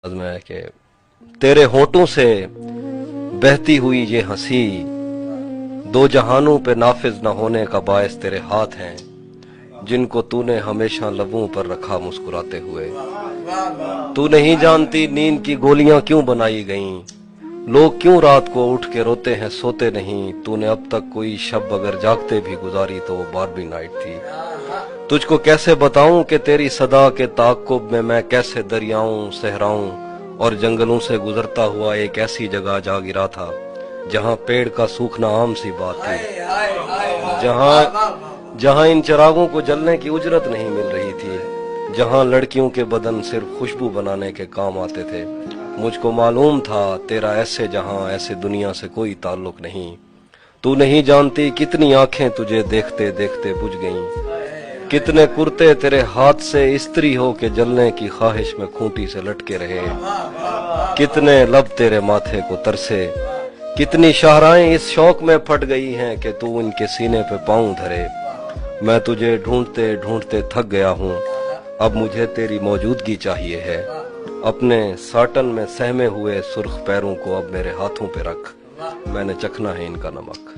में कि तेरे होठों से बहती हुई ये हंसी दो जहानों पे नाफिज न होने का बायस तेरे हाथ हैं जिनको तूने हमेशा लबों पर रखा मुस्कुराते हुए। तू नहीं जानती नींद की गोलियां क्यों बनाई गईं, लोग क्यों रात को उठ के रोते हैं सोते नहीं। तूने अब तक कोई शब अगर जागते भी गुजारी तो वो बारबी नाइट थी। तुझको कैसे बताऊं कि तेरी सदा के ताक़ुब में मैं कैसे दरियाओं सहराओं और जंगलों से गुजरता हुआ एक ऐसी जगह जा गिरा था जहां पेड़ का सूखना आम सी बात थी, जहां इन चिरागों को जलने की उजरत नहीं मिल रही थी, जहां लड़कियों के बदन सिर्फ खुशबू बनाने के काम आते थे। मुझको मालूम था तेरा ऐसे जहां ऐसे दुनिया से कोई ताल्लुक नहीं। तू नहीं जानती कितनी आंखें तुझे देखते देखते बुझ गईं, कितने कुर्ते तेरे हाथ से इस्त्री हो के जलने की ख्वाहिश में खूंटी से लटके रहे, कितने लब तेरे माथे को तरसे, कितनी शाहराएं इस शौक में फट गई हैं कि तू इनके सीने पे पांव धरे। मैं तुझे ढूंढते ढूंढते थक गया हूँ, अब मुझे तेरी मौजूदगी चाहिए है। अपने साटन में सहमे हुए सुर्ख पैरों को अब मेरे हाथों पे रख, मैंने चखना है इनका नमक।